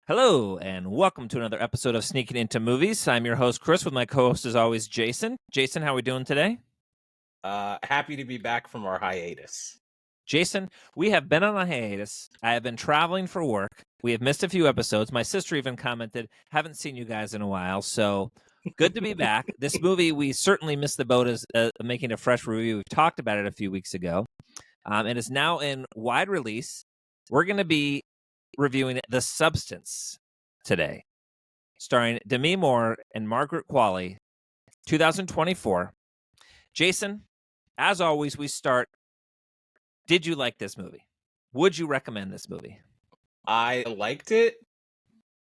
Hello, and welcome to another episode of Sneaking Into Movies. I'm your host, Chris, with my co-host, as always, Jason. Jason, how are we doing today? Happy to be back from our hiatus. Jason, we have been on a hiatus. I have been traveling for work. We have missed a few episodes. My sister even commented, haven't seen you guys in a while, so good to be back. This movie, we certainly missed the boat as making a fresh review. We talked about it a few weeks ago. It is now in wide release. We're going to be reviewing The Substance today, starring Demi Moore and Margaret Qualley, 2024. Jason, as always, we start. Did you like this movie? Would you recommend this movie? I liked it,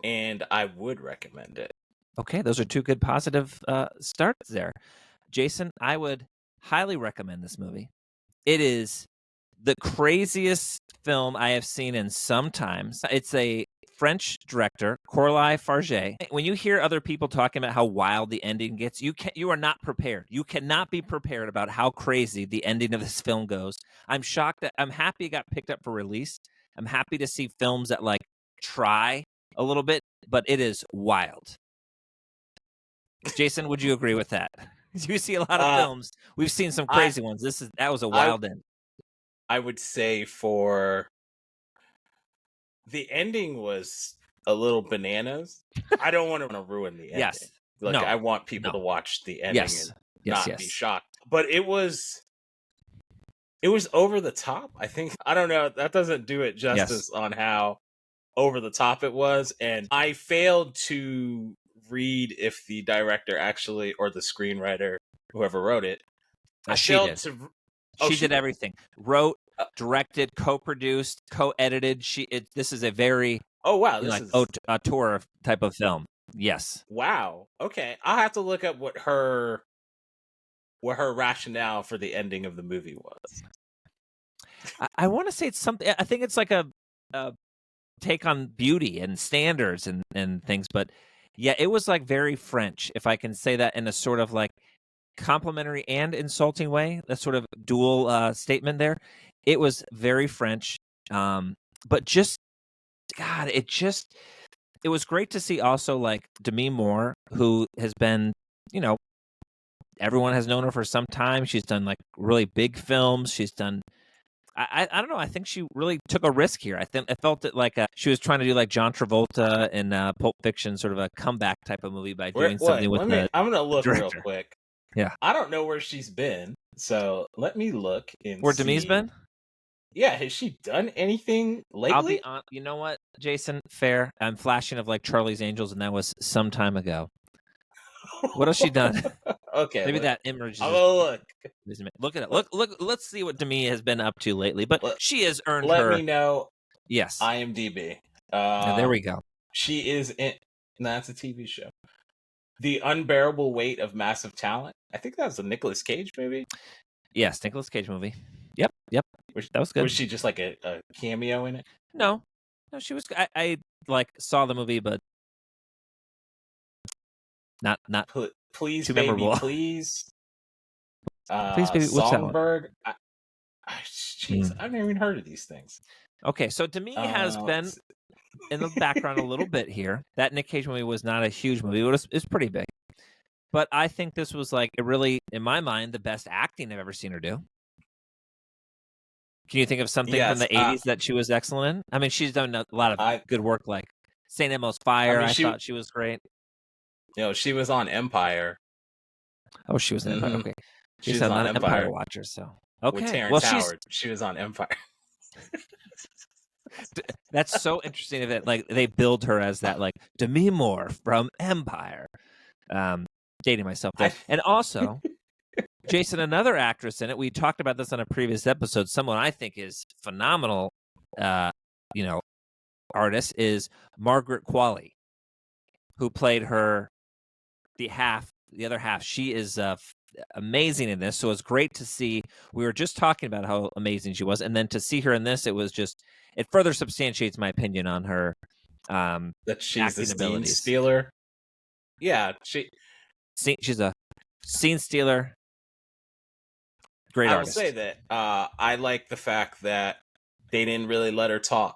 and I would recommend it. Okay, those are two good positive starts there. Jason, I would highly recommend this movie. It is the craziest film I have seen in some time. It's a French director, Coralie Farge. When you hear other people talking about how wild the ending gets, you are not prepared. You cannot be prepared about how crazy the ending of this film goes. I'm shocked that I'm happy it got picked up for release. I'm happy to see films that like try a little bit, but it is wild. Jason, would you agree with that? You see a lot of films. We've seen some crazy ones. That was a wild end. I would say for the ending was a little bananas. I don't want to ruin the ending. Yes. Like, I want people to watch the ending and not be shocked. But it was over the top. I think, I don't know, that doesn't do it justice on how over the top it was. And I failed to read if the director actually, or the screenwriter, whoever wrote it, she did everything. Wrote, directed, co-produced, co-edited. This is a very this is auteur type of film. Yes. Wow. Okay, I'll have to look up what her rationale for the ending of the movie was. I want to say it's something. I think it's like a take on beauty and standards and things, but yeah, it was like very French, if I can say that in a sort of like complimentary and insulting way. That sort of dual statement there. It was very French, but just God, it was great to see also like Demi Moore, who has been, everyone has known her for some time. She's done like really big films. She's done. I don't know. I think she really took a risk here. I felt it like she was trying to do like John Travolta in Pulp Fiction, sort of a comeback type of movie by doing something with the. I'm gonna look director. Real quick. Yeah, I don't know where she's been, so let me look and where Demi's been. Yeah, has she done anything lately? I'll be on. You know what, Jason? Fair. I'm flashing of like Charlie's Angels, and that was some time ago. What has she done? Okay, maybe that image. Look at it. Look. Let's see what Demi has been up to lately. But she has earned her. Let me know. Yes. IMDb. There we go. She is in. That's a TV show. The Unbearable Weight of Massive Talent. I think that was a Nicolas Cage movie. Yes, Nicolas Cage movie. Yep. That was good. Was she just like a cameo in it? No, she was. I like saw the movie, but not. Please, too baby, memorable. Please. Please, baby. What's Songbird. Jeez, I've never even heard of these things. Okay, so Demi has been in the background a little bit here. That Nick Cage movie was not a huge movie. It was pretty big. But I think this was like really, in my mind, the best acting I've ever seen her do. Can you think of something from the 80s that she was excellent in? I mean, she's done a lot of good work, like St. Elmo's Fire. I thought she was great. She was on Empire. Oh, she was in Empire. Okay. She's not an Empire watcher, so. Okay. With Terrence Howard. She was on Empire. That's so interesting of it. Like they build her as that, like Demi Moore from Empire. Dating myself there. And also, Jason, another actress in it. We talked about this on a previous episode. Someone I think is phenomenal, artist is Margaret Qualley, who played her, the other half. She is amazing in this. So it's great to see. We were just talking about how amazing she was, and then to see her in this, it further substantiates my opinion on her. That she's a scene stealer. Yeah, she's a scene stealer. Great artist. I will say that I like the fact that they didn't really let her talk.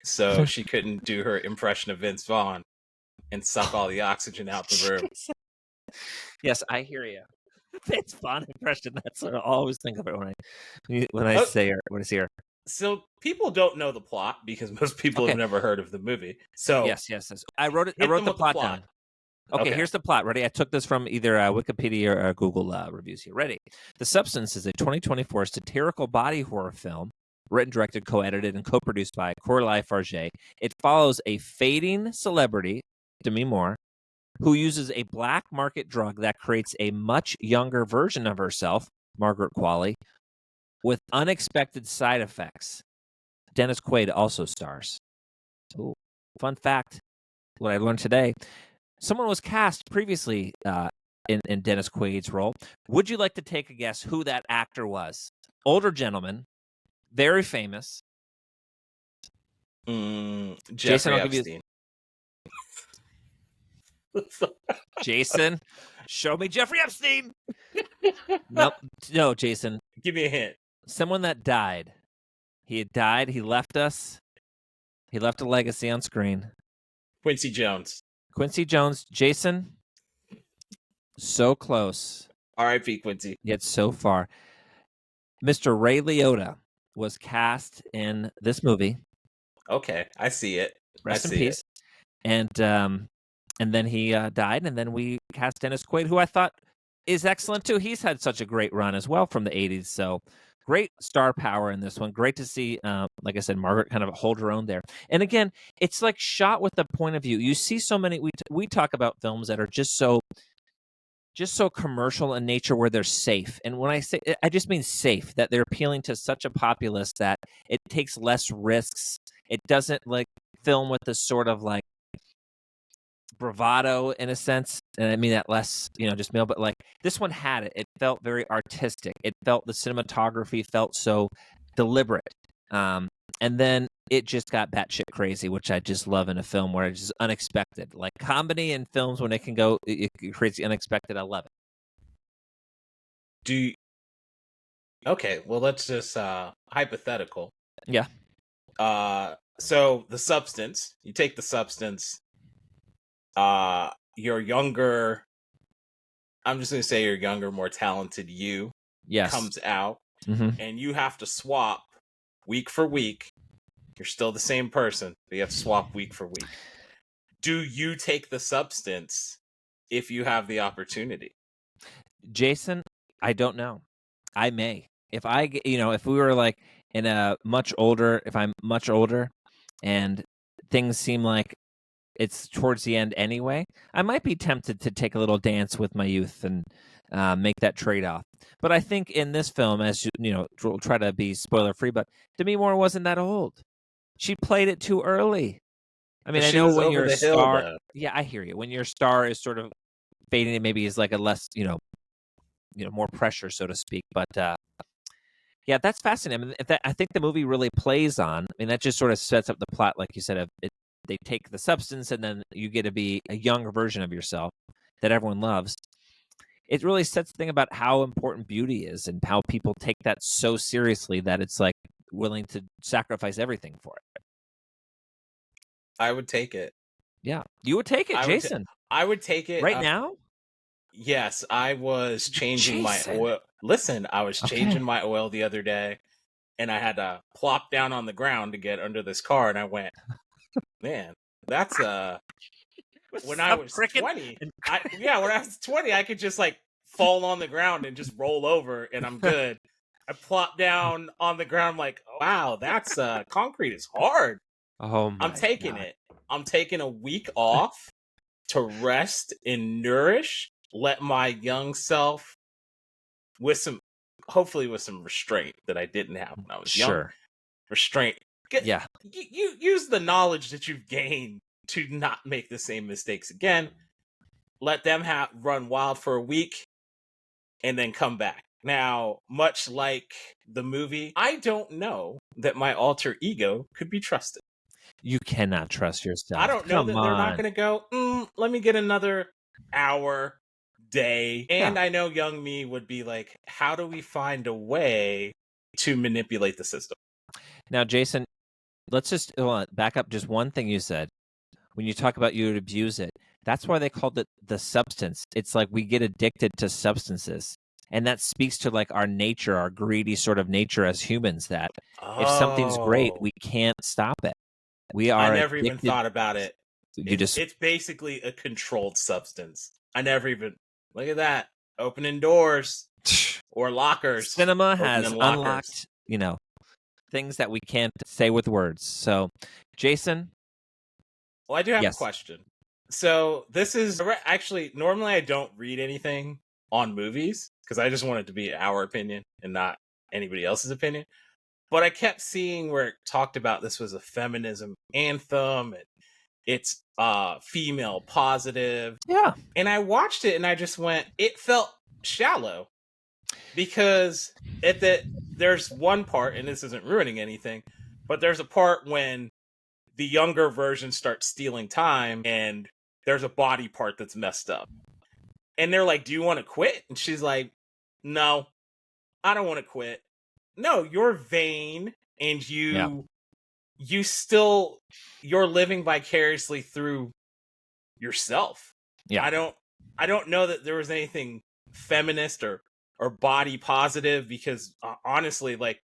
so she couldn't do her impression of Vince Vaughn and suck all the oxygen out the room. Yes, I hear you. Vince Vaughn impression. That's what I always think of it when I see her. So people don't know the plot because most people have never heard of the movie. So yes. I wrote the plot down. Okay, here's the plot. Ready? I took this from either Wikipedia or Google reviews here. Ready? The Substance is a 2024 satirical body horror film, written, directed, co-edited, and co-produced by Coralie Farge. It follows a fading celebrity, Demi Moore, who uses a black market drug that creates a much younger version of herself, Margaret Qualley, with unexpected side effects. Dennis Quaid also stars. Ooh, fun fact, what I learned today. Someone was cast previously in Dennis Quaid's role. Would you like to take a guess who that actor was? Older gentleman, very famous. Jeffrey Epstein. Jason, show me Jeffrey Epstein. No, Jason. Give me a hint. Someone that died. He had died. He left us. He left a legacy on screen. Quincy Jones. Jason. So close. R.I.P. Quincy. Yet so far. Mr. Ray Liotta was cast in this movie. Okay, I see it. Rest in peace. And then he died, and then we cast Dennis Quaid, who I thought is excellent too. He's had such a great run as well from the 80s. So great star power in this one. Great to see, like I said, Margaret kind of hold her own there. And again, it's like shot with the point of view. You see so many. We talk about films that are just so commercial in nature, where they're safe. And when I say, I just mean safe, that they're appealing to such a populace that it takes less risks. It doesn't like film with this sort of like bravado in a sense, and I mean that less, just male, but like this one had it. It felt very artistic. It felt, the cinematography felt so deliberate. And then it just got batshit crazy, which I just love in a film where it's just unexpected. Like comedy in films, when it can go, it creates the unexpected. I love it. Okay, well, let's just hypothetical. Yeah. So the Substance, you take the Substance. Your younger, I'm just going to say your younger, more talented you comes out, and you have to swap week for week. You're still the same person, but you have to swap week for week. Do you take the Substance if you have the opportunity? Jason, I don't know. I may. If we were like if I'm much older and things seem like it's towards the end anyway, I might be tempted to take a little dance with my youth and make that trade-off. But I think in this film, as we'll try to be spoiler-free, but Demi Moore wasn't that old. She played it too early. I mean, I know when you're a star, I hear you. When your star is sort of fading, it maybe is like a less, more pressure, so to speak. But yeah, that's fascinating. I mean, I think the movie really plays on. I mean, that just sort of sets up the plot, like you said. They take the Substance, and then you get to be a younger version of yourself that everyone loves. It really sets the thing about how important beauty is, and how people take that so seriously that it's like willing to sacrifice everything for it. I would take it. Yeah, you would take it, Jason. I would take it right now. Yes, I was changing my oil. Listen, I was changing my oil the other day, and I had to plop down on the ground to get under this car, and I went, man, that's when I was 20. When I was 20, I could just like fall on the ground and just roll over, and I'm good. I plop down on the ground, like, wow, that's concrete is hard. Oh my I'm taking it. I'm taking a week off to rest and nourish. Let my young self, hopefully with some restraint that I didn't have when I was young. Restraint. You use the knowledge that you've gained to not make the same mistakes again. Let them run wild for a week and then come back. Now, much like the movie, I don't know that my alter ego could be trusted. You cannot trust yourself. I don't know that they're not going to go, let me get another hour, day. And I know young me would be like, how do we find a way to manipulate the system? Now, Jason, let's just back up just one thing you said. When you talk about you would abuse it, that's why they called it the substance. It's like we get addicted to substances. And that speaks to like our nature, our greedy sort of nature as humans, that if something's great, we can't stop it. We are I never even thought about it. It's basically a controlled substance. I never even look at that. Opening doors or lockers. Cinema has unlocked, things that we can't say with words. So, Jason? Well, I do have a question. So this is actually, normally I don't read anything on movies because I just want it to be our opinion and not anybody else's opinion. But I kept seeing where it talked about this was a feminism anthem and it's female positive. Yeah. And I watched it and I just went, it felt shallow because there's one part, and this isn't ruining anything, but there's a part when the younger version starts stealing time and there's a body part that's messed up. And they're like, do you want to quit? And she's like, no, I don't want to quit. No, you're vain and you're living vicariously through yourself. Yeah. I don't know that there was anything feminist or body positive because honestly, like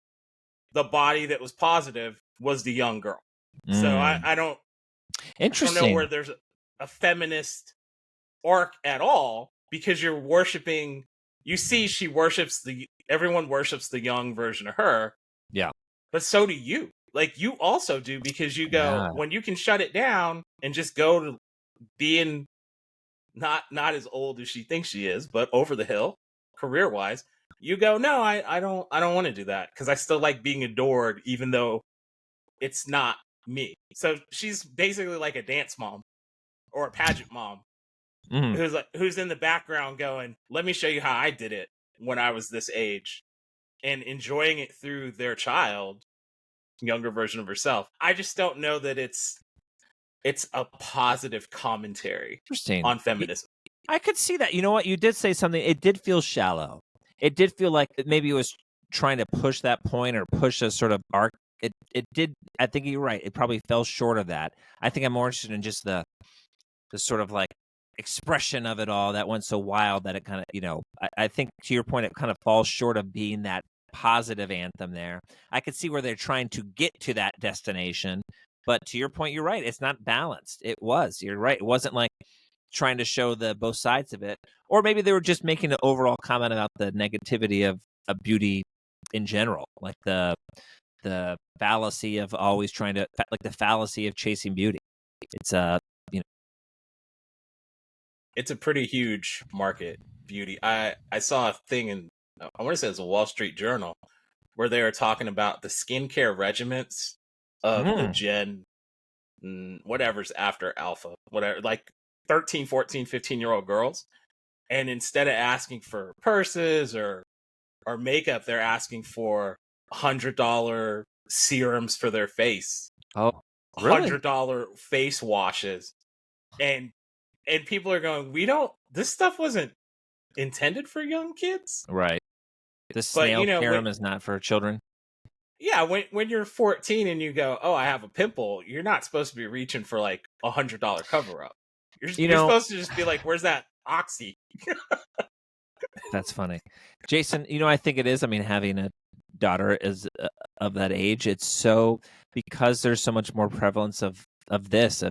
the body that was positive was the young girl. So I don't know where there's a feminist arc at all because you're worshiping. You see, everyone worships the young version of her. Yeah, but so do you. Like you also do because you go when you can shut it down and just go to being not as old as she thinks she is, but over the hill career wise. You go, no, I don't want to do that because I still like being adored, even though it's not me. So she's basically like a dance mom or a pageant mom who's in the background going, let me show you how I did it when I was this age, and enjoying it through their child, younger version of herself. I just don't know that it's a positive commentary on feminism. I could see that. You know what? You did say something. It did feel shallow. It did feel like maybe it was trying to push that point or push a sort of arc. It did. I think you're right. It probably fell short of that. I think I'm more interested in just the sort of like expression of it all that went so wild that it kind of, I think to your point, it kind of falls short of being that positive anthem there. I could see where they're trying to get to that destination. But to your point, you're right. It's not balanced. You're right. It wasn't like trying to show the both sides of it. Or maybe they were just making an overall comment about the negativity of beauty in general, like the fallacy of always trying to, like the fallacy of chasing beauty. It's it's a pretty huge market, beauty. I saw a thing in, I want to say it's a Wall Street Journal, where they were talking about the skincare regimens of the Gen whatever's after Alpha, whatever, like 13, 14, 15-year-old girls. And instead of asking for purses or makeup, they're asking for $100 serums for their face. Oh, really? $100 face washes. And people are going, this stuff wasn't intended for young kids. Right. The snail serum is not for children. Yeah, when you're 14 and you go, oh, I have a pimple, you're not supposed to be reaching for like $100 cover-up. You're supposed to just be like, where's that Oxy? That's funny. Jason, I think it is. I mean, having a daughter is of that age, it's so, because there's so much more prevalence of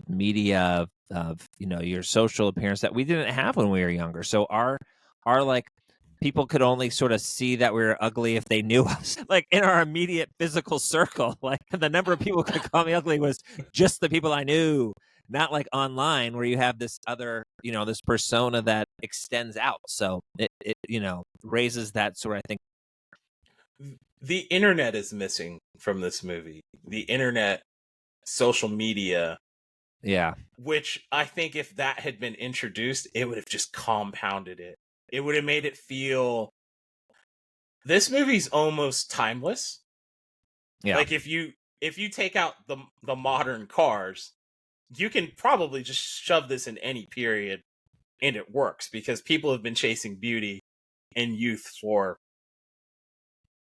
media, of your social appearance that we didn't have when we were younger. So our like, people could only sort of see that we were ugly if they knew us, like in our immediate physical circle. Like the number of people who could call me ugly was just the people I knew, not like online where you have this other, this persona that extends out. So it raises that sort of, I think. The internet is missing from this movie. The internet, social media. Yeah. Which I think if that had been introduced, it would have just compounded it. It would have made it feel, this movie's almost timeless. Yeah. Like if you take out the modern cars, you can probably just shove this in any period and it works because people have been chasing beauty and youth for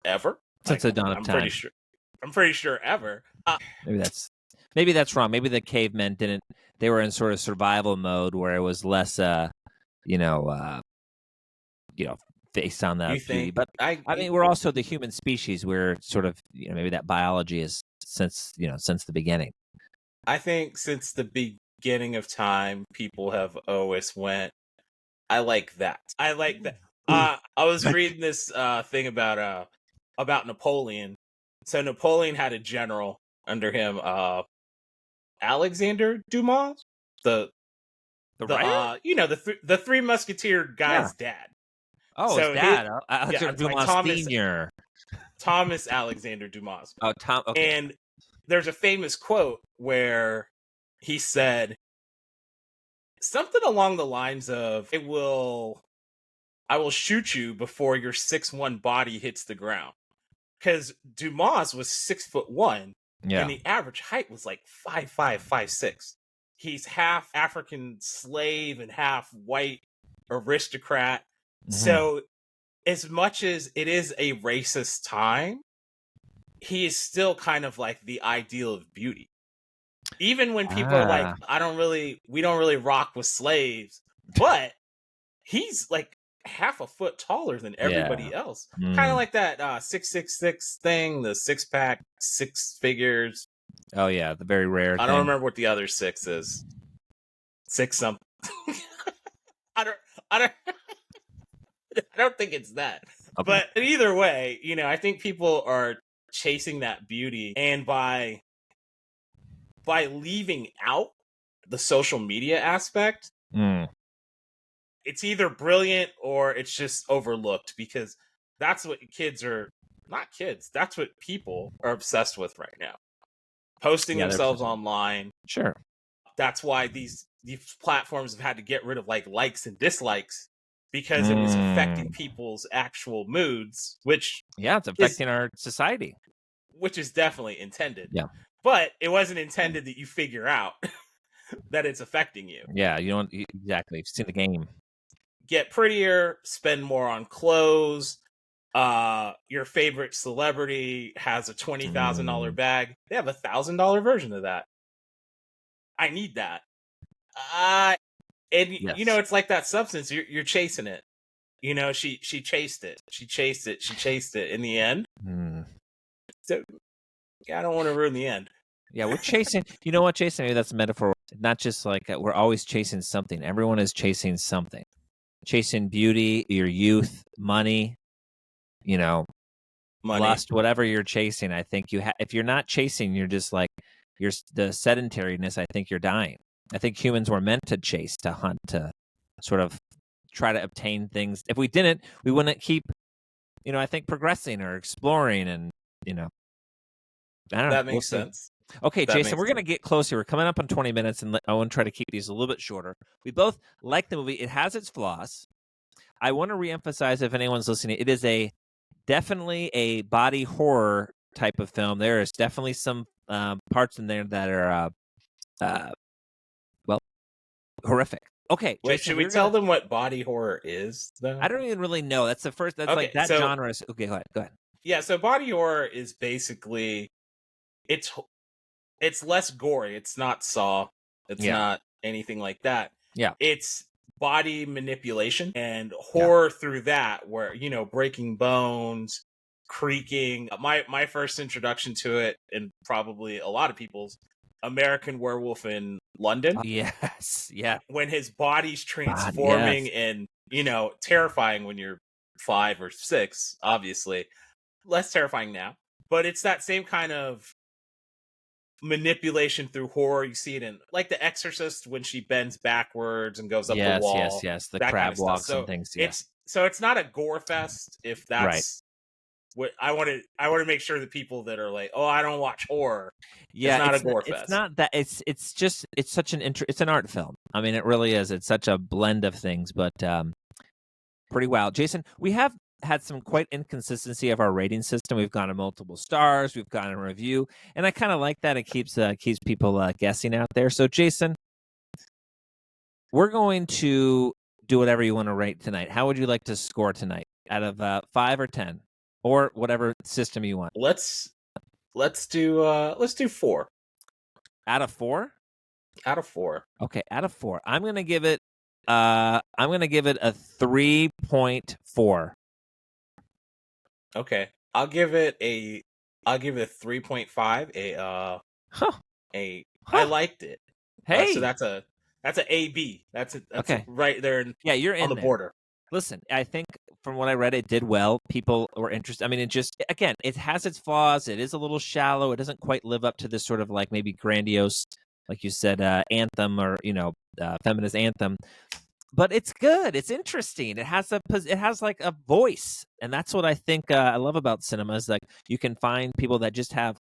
ever. Since the dawn of time. Pretty sure. I'm pretty sure ever. Maybe that's wrong. Maybe the cavemen didn't. They were in sort of survival mode where it was less, based on the beauty. But I mean, we're also the human species. We're sort of, maybe that biology is since the beginning. I think since the beginning of time, people have always went, I like that. I like that. I was reading this thing about Napoleon. So Napoleon had a general under him, Alexander Dumas, the writer? the Three Musketeer guy's dad. Oh, so his dad, Alexander Dumas Sr. Thomas Alexander Dumas. Oh, Tom. Okay. And there's a famous quote where he said something along the lines of, I will shoot you before your 6'1" body hits the ground. Because Dumas was 6'1", and the average height was like 5'5", 5'6". He's half African slave and half white aristocrat. Mm-hmm. So as much as it is a racist time, he is still kind of like the ideal of beauty. Even when people are like, we don't really rock with slaves, but he's like half a foot taller than everybody else. Kind of like that 666 thing, the 6-pack, 6 figures. Oh yeah, the very rare. I don't remember what the other 6 is. 6 something. I don't think it's that. Okay. But either way, I think people are chasing that beauty, and by leaving out the social media aspect, it's either brilliant or it's just overlooked, because that's what that's what people are obsessed with right now. Posting themselves online. Sure. That's why these platforms have had to get rid of likes and dislikes, because it was affecting people's actual moods, which it's affecting our society. Which is definitely intended. Yeah. But it wasn't intended that you figure out that it's affecting you. Yeah, exactly. You've seen the game. Get prettier, spend more on clothes. Your favorite celebrity has a $20,000 bag. They have a $1,000 version of that. I need that. It's like that substance. You're chasing it. She chased it. She chased it. She chased it. In the end, so I don't want to ruin the end. Yeah, we're chasing. You know what, Jason? Maybe that's a metaphor. Not just like we're always chasing something. Everyone is chasing something. Chasing beauty, your youth, money, money, lust, whatever you're chasing. I think if you're not chasing, you're just like the sedentariness. I think you're dying. I think humans were meant to chase, to hunt, to sort of try to obtain things. If we didn't, we wouldn't keep, I think, progressing or exploring, and I don't know. That makes sense. Okay, Jason, we're going to get closer. We're coming up on 20 minutes, and I want to try to keep these a little bit shorter. We both like the movie. It has its flaws. I want to reemphasize, if anyone's listening, it is definitely a body horror type of film. There is definitely some parts in there that are, horrific. Okay, wait, Jason, should we tell them what body horror is, though? I don't even really know. That's the first. That's okay, that genre is okay. Go ahead. Yeah, so body horror is basically it's less gory. It's not Saw. It's not anything like that. Yeah, it's body manipulation and horror through that, where breaking bones, creaking. My first introduction to it, and probably a lot of people's, American Werewolf in London. Yes, yeah. When his body's transforming and, terrifying when you're 5 or 6, obviously. Less terrifying now. But it's that same kind of manipulation through horror. You see it in, like, The Exorcist, when she bends backwards and goes up the wall. Yes. The crab walks and things. Yeah. It's not a gore fest, if that's... Right. What I want to make sure that people that are like, oh, I don't watch horror. Yeah, it's not a gore fest. It's not that. It's such an it's an art film. I mean, it really is. It's such a blend of things, but pretty wild. Jason, we have had some quite inconsistency of our rating system. We've gone to multiple stars. We've gone to review, and I kind of like that. It keeps people guessing out there. So, Jason, we're going to do whatever you want to rate tonight. How would you like to score tonight? Out of 5 or 10? Or whatever system you want. Let's Let's do 4. Out of 4? Out of 4. Okay, out of 4. I'm gonna give it a 3.4. Okay. I'll give it a 3.5. I liked it. Hey. So that's a AB. That's okay. Right there you're on the border. Listen, I think from what I read, it did well. People were interested. I mean, it has its flaws. It is a little shallow. It doesn't quite live up to this sort of like maybe grandiose, like you said, anthem or, feminist anthem. But it's good. It's interesting. It has like a voice. And that's what I think I love about cinema is like you can find people that just have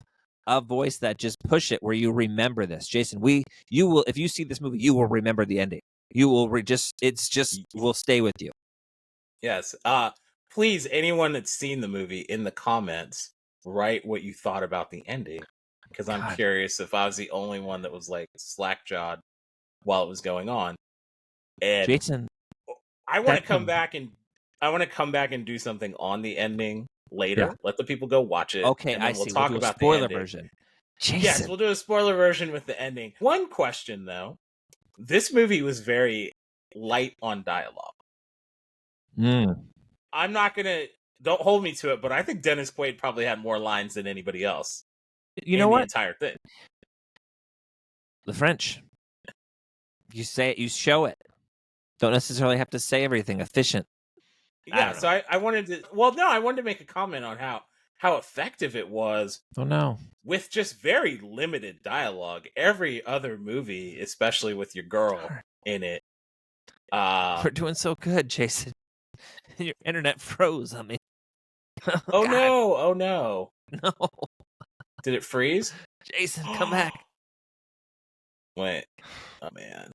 a voice that just push it where you remember this. Jason, you will, if you see this movie, you will remember the ending. You will will stay with you. Yes. Please, anyone that's seen the movie in the comments, write what you thought about the ending. Because I'm curious if I was the only one that was like slack-jawed while it was going on. And Jason, I want to come back and do something on the ending later. Yeah. Let the people go watch it. Okay, and then we'll talk about the spoiler version. Jason. Yes, we'll do a spoiler version with the ending. One question though, this movie was very light on dialogue. I'm not gonna. Don't hold me to it, but I think Dennis Quaid probably had more lines than anybody else. You know what? The entire thing. The French. You say it, you show it. Don't necessarily have to say everything. Efficient. Yeah, so I wanted to. Well, no, I wanted to make a comment on how effective it was. Oh no. With just very limited dialogue. Every other movie, especially with your girl in it. We're doing so good, Jason. Your internet froze on me. Oh no! Oh no! No. Did it freeze? Jason, come back. Wait. Oh man.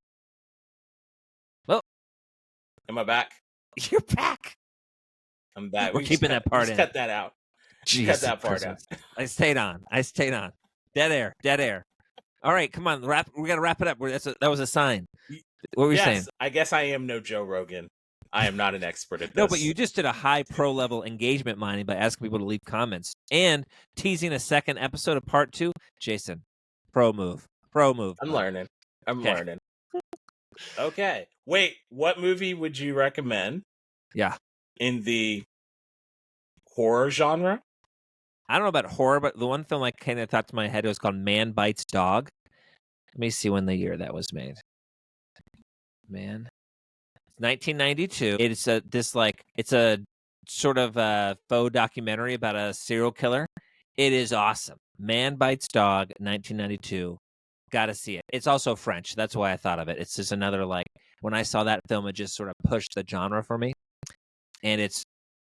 Well, am I back? You're back. I'm back. We're keeping that part in. Cut that out. Jesus cut that part out. I stayed on. Dead air. All right, come on. We got to wrap it up. That was a sign. What were you saying? I guess I am no Joe Rogan. I am not an expert at this. No, but you just did a high pro level engagement mining by asking people to leave comments and teasing a second episode of part 2. Jason, pro move. I'm learning. Okay. Wait, what movie would you recommend? Yeah. In the horror genre? I don't know about horror, but the one film I kind of thought to my head was called Man Bites Dog. Let me see when the year that was made. 1992. It's a sort of faux documentary about a serial killer. It is awesome. Man Bites Dog, 1992. Got to see it. It's also French. That's why I thought of it. It's just another when I saw that film, it just sort of pushed the genre for me, and it's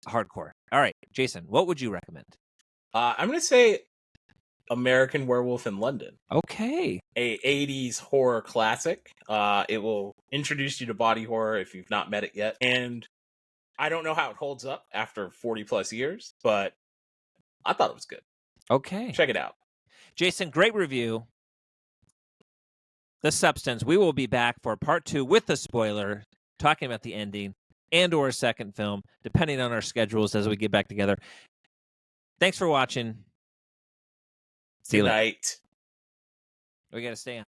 hardcore. All right, Jason, what would you recommend? I'm going to say American Werewolf in London. Okay. A 80s horror classic. It will introduce you to body horror if you've not met it yet. And I don't know how it holds up after 40 plus years, but I thought it was good. Okay. Check it out. Jason, great review. The Substance. We will be back for part 2 with the spoiler, talking about the ending and or a second film, depending on our schedules as we get back together. Thanks for watching. See you later. Good night. We got to stay on.